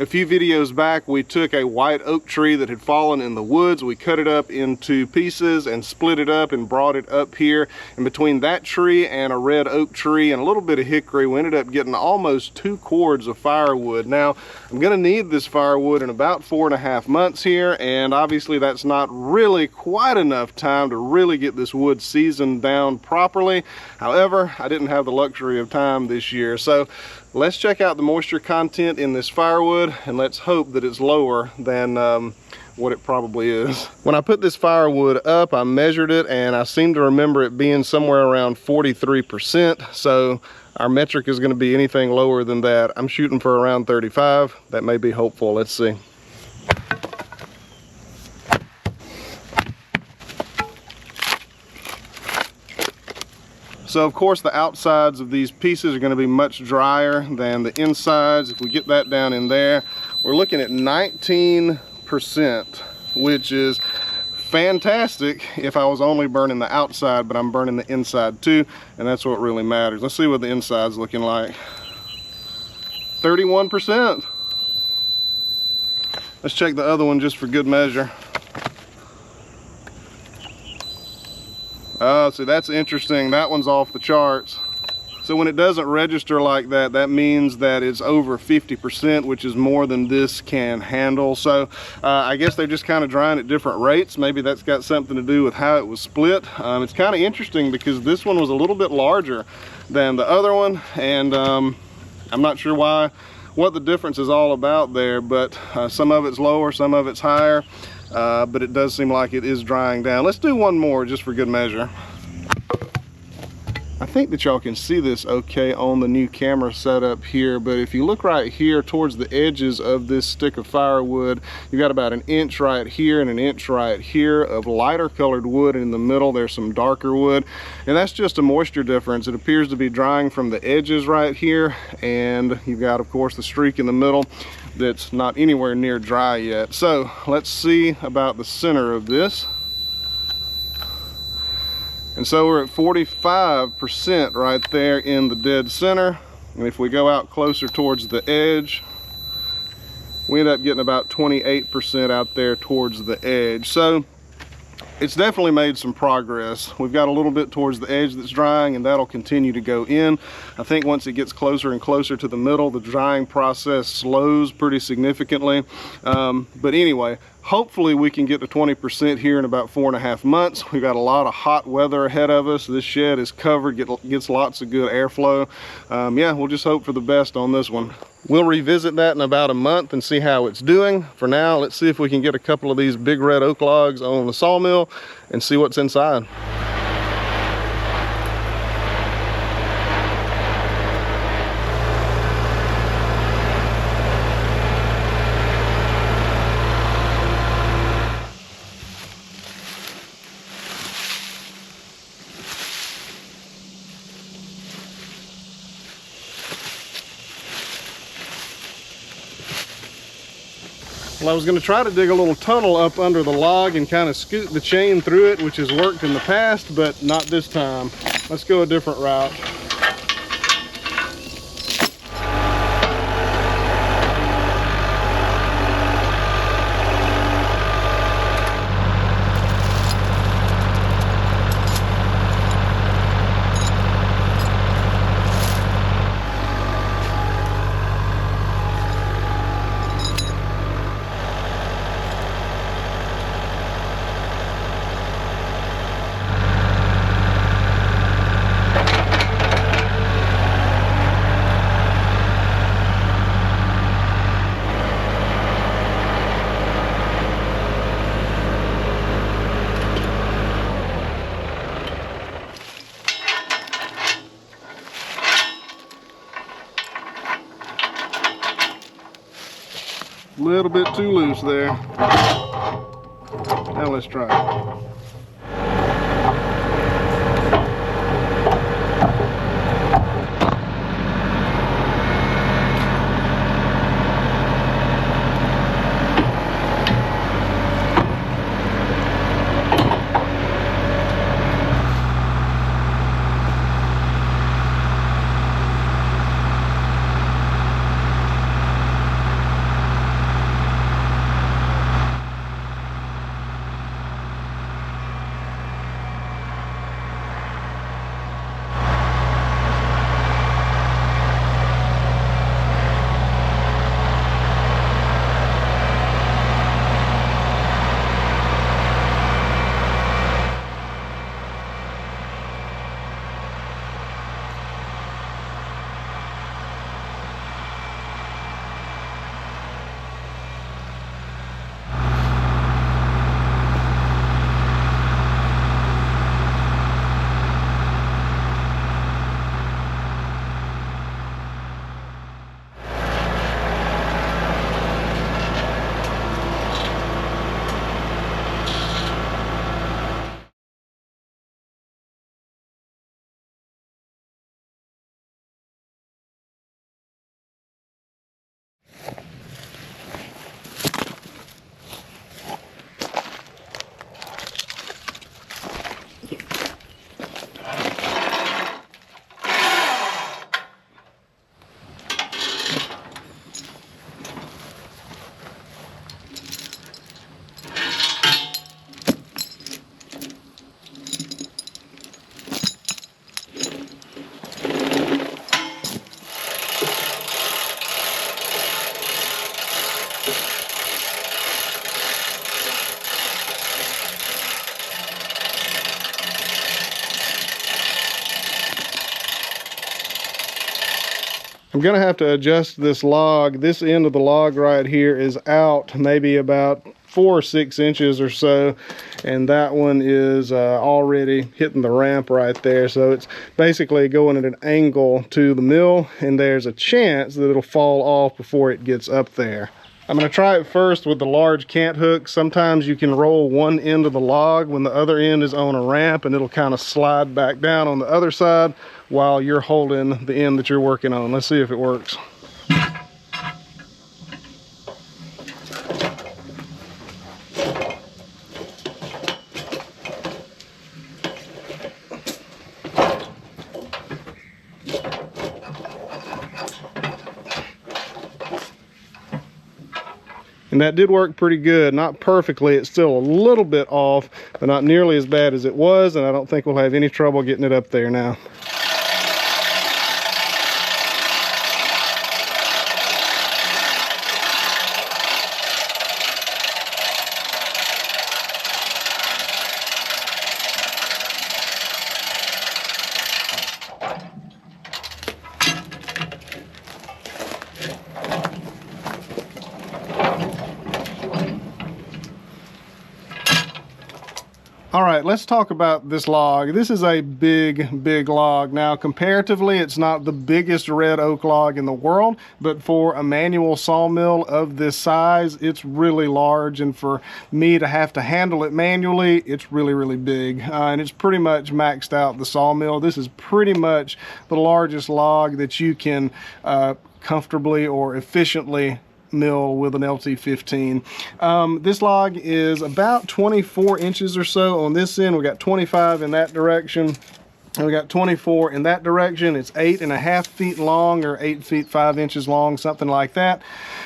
A few videos back, we took a white oak tree that had fallen in the woods. We cut it up into pieces and split it up and brought it up here. And between that tree and a red oak tree and a little bit of hickory, we ended up getting almost 2 cords of firewood. Now, I'm gonna need this firewood in about 4.5 months here, and obviously that's not really quite enough time to really get this wood seasoned down properly. However, I didn't have the luxury of time this year. So let's check out the moisture content in this firewood, and let's hope that it's lower than what it probably is. When I put this firewood up, I measured it, and I seem to remember it being somewhere around 43%. So our metric is going to be anything lower than that. I'm shooting for around 35. That may be hopeful. Let's see. So of course the outsides of these pieces are going to be much drier than the insides. If we get that down in there, we're looking at 19%, which is fantastic if I was only burning the outside, but I'm burning the inside too, and that's what really matters. Let's see what the inside's looking like. 31%. Let's check the other one just for good measure. Oh, see, that's interesting. That one's off the charts. So when it doesn't register like that, that means that it's over 50%, which is more than this can handle. So I guess they're just kind of drying at different rates. Maybe that's got something to do with how it was split. It's kind of interesting because this one was a little bit larger than the other one, and I'm not sure what the difference is all about there, but some of it's lower, some of it's higher. But it does seem like it is drying down. Let's do one more just for good measure. I think that y'all can see this okay on the new camera setup here, but if you look right here towards the edges of this stick of firewood, you got about 1 inch right here and 1 inch right here of lighter colored wood, and in the middle there's some darker wood, and that's just a moisture difference. It appears to be drying from the edges right here, and you've got of course the streak in the middle that's not anywhere near dry yet. So let's see about the center of this. And so we're at 45% right there in the dead center. And if we go out closer towards the edge, we end up getting about 28% out there towards the edge. So it's definitely made some progress. We've got a little bit towards the edge that's drying, and that'll continue to go in. I think once it gets closer and closer to the middle, the drying process slows pretty significantly. But anyway, hopefully we can get to 20% here in about 4.5 months. We've got a lot of hot weather ahead of us. This shed is covered, gets lots of good airflow. Yeah, we'll just hope for the best on this one. We'll revisit that in about a month and see how it's doing. For now, let's see if we can get a couple of these big red oak logs on the sawmill and see what's inside. Well, I was going to try to dig a little tunnel up under the log and kind of scoot the chain through it, which has worked in the past, but not this time. Let's go a different route. A little bit too loose there. Now let's try it. I'm gonna have to adjust this log. This end of the log right here is out maybe about 4 or 6 inches or so, and that one is already hitting the ramp right there. So it's basically going at an angle to the mill, and there's a chance that it'll fall off before it gets up there. I'm going to try it first with the large cant hook. Sometimes you can roll one end of the log when the other end is on a ramp, and it'll kind of slide back down on the other side while you're holding the end that you're working on. Let's see if it works. And that did work pretty good. Not perfectly, it's still a little bit off, but not nearly as bad as it was, and I don't think we'll have any trouble getting it up there now. All right, let's talk about this log. This is a big log. Now, comparatively, it's not the biggest red oak log in the world, but for a manual sawmill of this size, it's really large. And for me to have to handle it manually, it's really big. And it's pretty much maxed out the sawmill. This is pretty much the largest log that you can comfortably or efficiently mill with an LT15. This log is about 24 inches or so on this end. We got 25 in that direction, and we got 24 in that direction. It's 8.5 feet long, or 8 feet 5 inches long, something like that.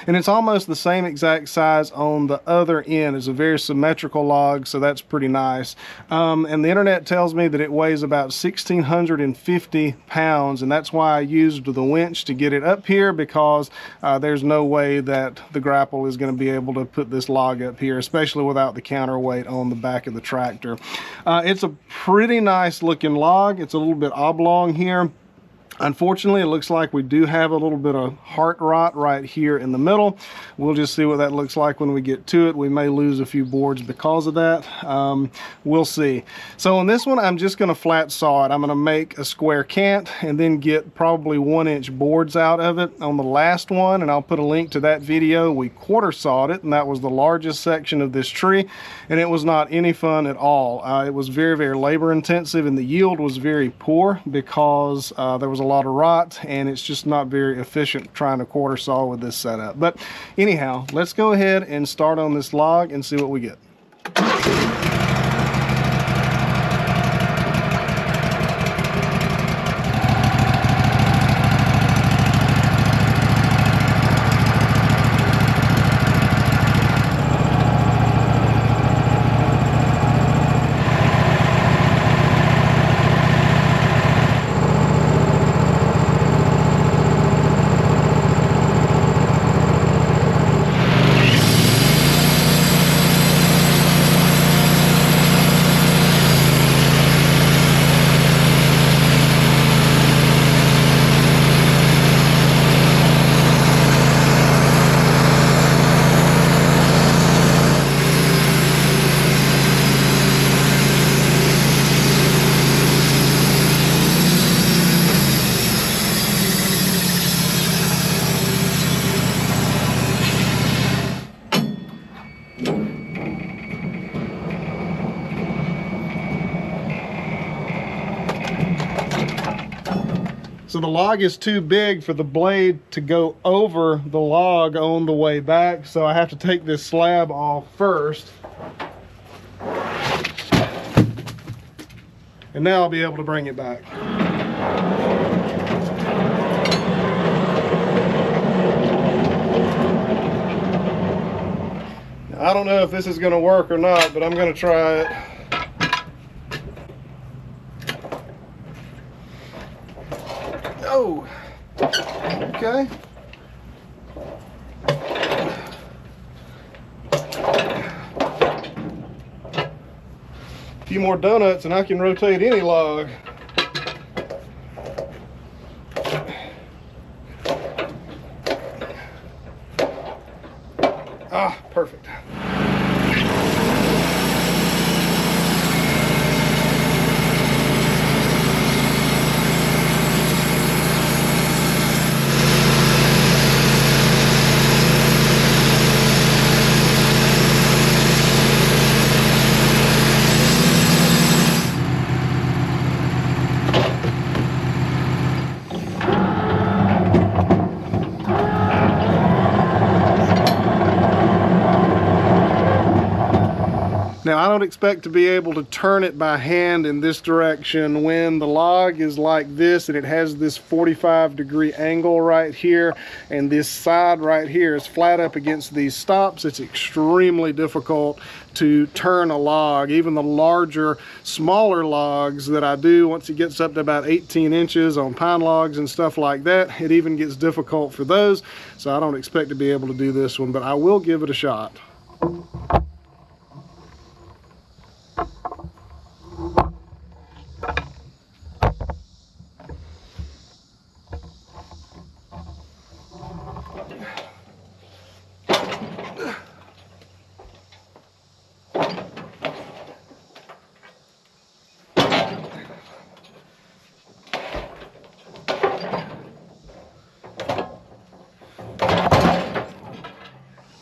And it's almost the same exact size on the other end. It's a very symmetrical log, so that's pretty nice. And the internet tells me that it weighs about 1,650 pounds, and that's why I used the winch to get it up here, because there's no way that the grapple is going to be able to put this log up here, especially without the counterweight on the back of the tractor. It's a pretty nice looking log. It's a little bit oblong here. Unfortunately, it looks like we do have a little bit of heart rot right here in the middle. We'll just see what that looks like when we get to it. We may lose a few boards because of that. We'll see. So on this one, I'm just going to flat saw it. I'm going to make a square cant and then get probably 1-inch boards out of it. On the last one, and I'll put a link to that video, we quarter sawed it, and that was the largest section of this tree, and it was not any fun at all. It was very labor intensive, and the yield was very poor because there was a lot of rot, and it's just not very efficient trying to quarter saw with this setup. But anyhow, let's go ahead and start on this log and see what we get. So the log is too big for the blade to go over the log on the way back, so I have to take this slab off first. And now I'll be able to bring it back. Now, I don't know if this is going to work or not, but I'm going to try it. Oh, okay. A few more donuts and I can rotate any log. Ah, perfect. Now, I don't expect to be able to turn it by hand in this direction when the log is like this and it has this 45-degree angle right here, and this side right here is flat up against these stops. It's extremely difficult to turn a log. Even the larger, smaller logs that I do, once it gets up to about 18 inches on pine logs and stuff like that, it even gets difficult for those. So I don't expect to be able to do this one, but I will give it a shot.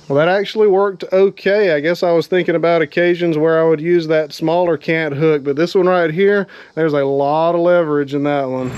Well, that actually worked okay. I guess I was thinking about occasions where I would use that smaller cant hook, but this one right here, there's a lot of leverage in that one.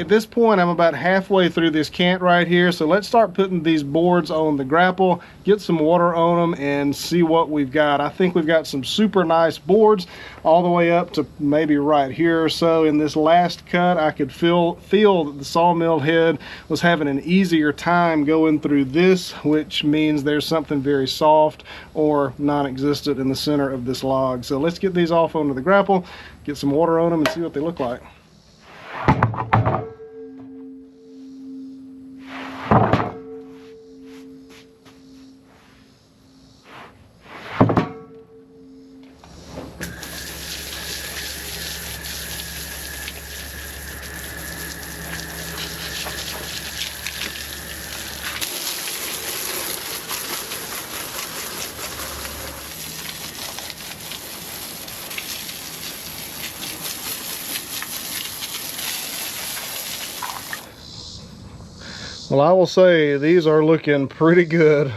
At this point, I'm about halfway through this cant right here, so let's start putting these boards on the grapple, get some water on them, and see what we've got. I think we've got some super nice boards all the way up to maybe right here or so. In this last cut, I could feel that the sawmill head was having an easier time going through this, which means there's something very soft or non-existent in the center of this log. So let's get these off onto the grapple, get some water on them, and see what they look like. Well, I will say these are looking pretty good. You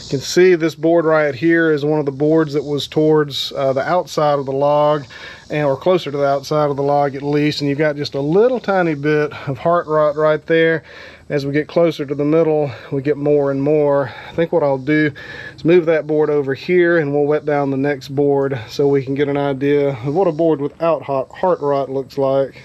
can see this board right here is one of the boards that was towards the outside of the log, or closer to the outside of the log at least, and you've got just a little tiny bit of heart rot right there. As we get closer to the middle, we get more and more. I think what I'll do is move that board over here, and we'll wet down the next board so we can get an idea of what a board without heart rot looks like.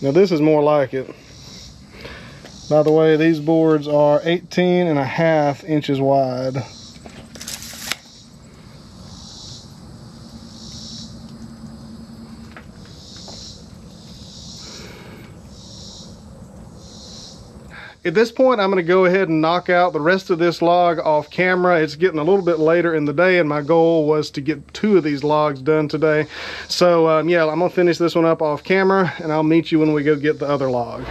Now this is more like it. By the way, these boards are 18.5 inches wide. At this point, I'm going to go ahead and knock out the rest of this log off camera. It's getting a little bit later in the day, and my goal was to get 2 of these logs done today. So yeah, I'm going to finish this one up off camera, and I'll meet you when we go get the other log.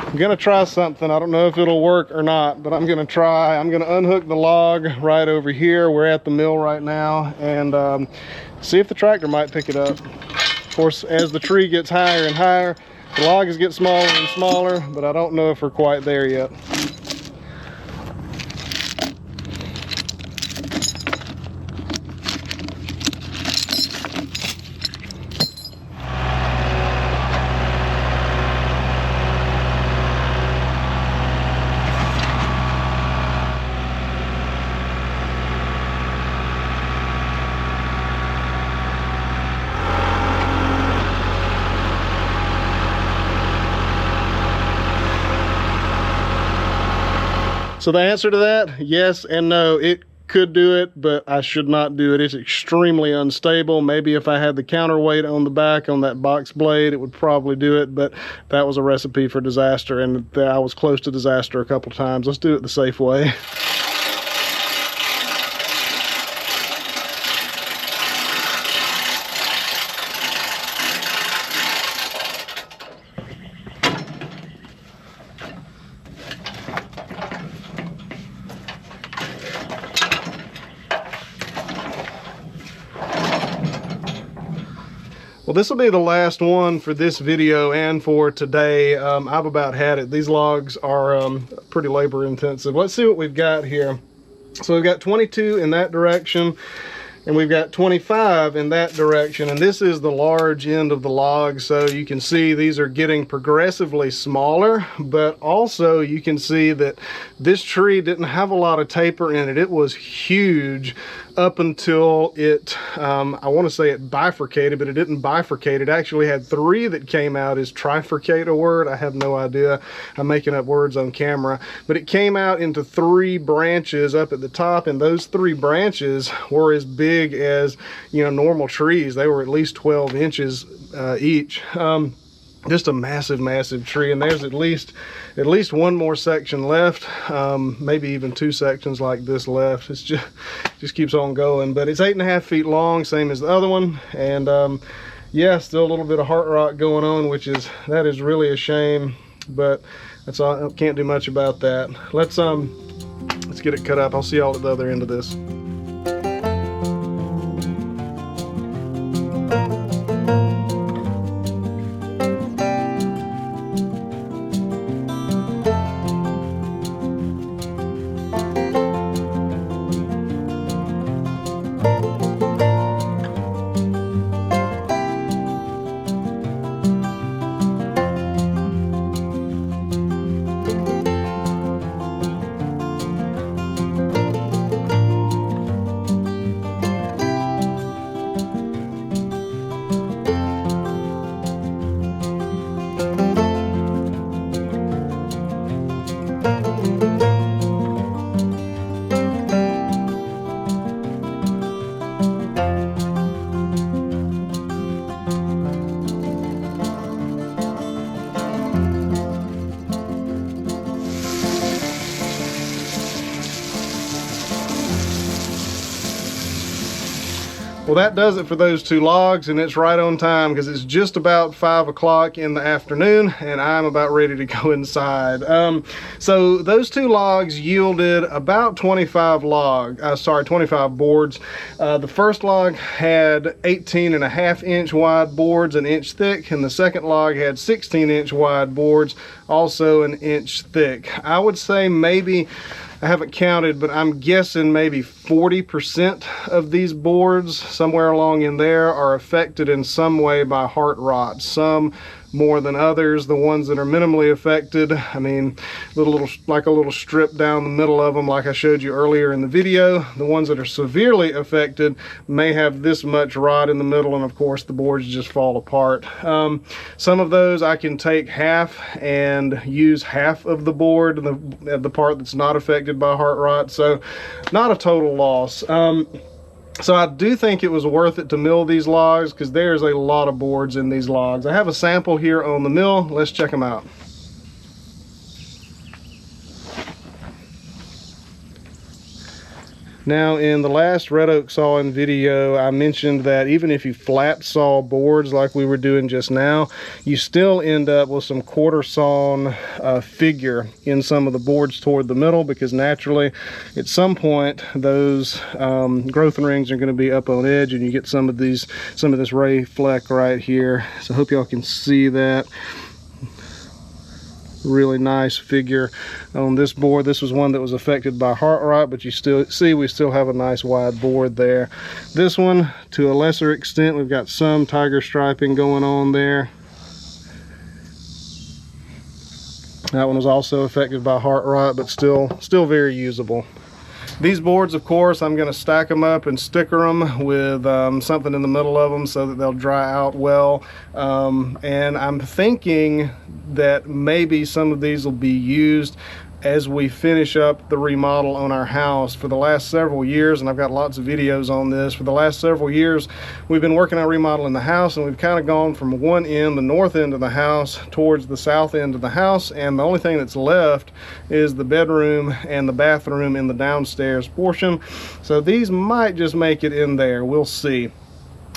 I'm gonna try something. I don't know if it'll work or not, but I'm gonna try. I'm gonna unhook the log right over here. We're at the mill right now, and see if the tractor might pick it up. Of course, as the tree gets higher and higher, the logs get smaller and smaller, but I don't know if we're quite there yet. So the answer to that, yes and no. It could do it, but I should not do it. It's extremely unstable. Maybe if I had the counterweight on the back on that box blade, it would probably do it, but that was a recipe for disaster, and I was close to disaster a couple times. Let's do it the safe way. Well, this will be the last one for this video and for today. I've about had it. These logs are pretty labor intensive. Let's see what we've got here. So we've got 22 in that direction, and we've got 25 in that direction, and this is the large end of the log. So you can see these are getting progressively smaller, but also you can see that this tree didn't have a lot of taper in it. It was huge up until it, I want to say it bifurcated, but it didn't bifurcate. It actually had 3 that came out. Is trifurcate a word? I have no idea. I'm making up words on camera. But it came out into 3 branches up at the top, and those 3 branches were as big as, you know, normal trees. They were at least 12 inches each. Just a massive tree, and there's at least one more section left, maybe even 2 sections like this left. It's just keeps on going, but it's 8.5 feet long, same as the other one. And yeah, still a little bit of heart rot going on, that is really a shame, but that's all. I can't do much about that. Let's get it cut up. I'll see y'all at the other end of this. Well, that does it for those 2 logs, and it's right on time because it's just about 5 o'clock in the afternoon, and I'm about ready to go inside. So those 2 logs yielded about 25 boards. The first log had 18.5 inch wide boards, an inch thick, and the second log had 16 inch wide boards, also an inch thick. I would say maybe, I haven't counted, but I'm guessing maybe 40% of these boards, somewhere along in there, are affected in some way by heart rot. Some more than others. The ones that are minimally affected, I mean, like a little strip down the middle of them, like I showed you earlier in the video. The ones that are severely affected may have this much rot in the middle, and of course the boards just fall apart. Some of those I can take half and use half of the board, the part that's not affected by heart rot, so not a total loss. So I do think it was worth it to mill these logs because there's a lot of boards in these logs. I have a sample here on the mill. Let's check them out. Now, in the last red oak sawing video, I mentioned that even if you flat saw boards like we were doing just now, you still end up with some quarter sawn figure in some of the boards toward the middle, because naturally at some point those growth rings are going to be up on edge, and you get some of this ray fleck right here. So I hope y'all can see that. Really nice figure on this board. This was one that was affected by heart rot, but you still see we still have a nice wide board there. This one, to a lesser extent, we've got some tiger striping going on there. That one was also affected by heart rot, but still very usable. These boards, of course, I'm going to stack them up and sticker them with something in the middle of them so that they'll dry out well. And I'm thinking that maybe some of these will be used as we finish up the remodel on our house. For the last several years, and I've got lots of videos on this, for the last several years we've been working on remodeling the house, and we've kind of gone from one end, the north end of the house, towards the south end of the house, and the only thing that's left is the bedroom and the bathroom in the downstairs portion. So these might just make it in there, we'll see.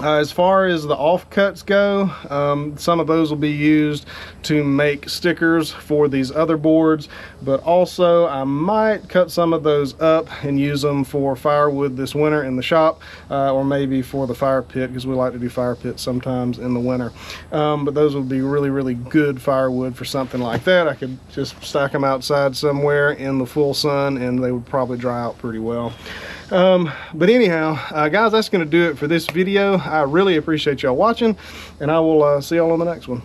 As far as the offcuts go, some of those will be used to make stickers for these other boards, but also I might cut some of those up and use them for firewood this winter in the shop, or maybe for the fire pit, because we like to do fire pits sometimes in the winter. But those would be really good firewood for something like that. I could just stack them outside somewhere in the full sun and they would probably dry out pretty well. But anyhow, guys, that's going to do it for this video. I really appreciate y'all watching, and I will see y'all on the next one.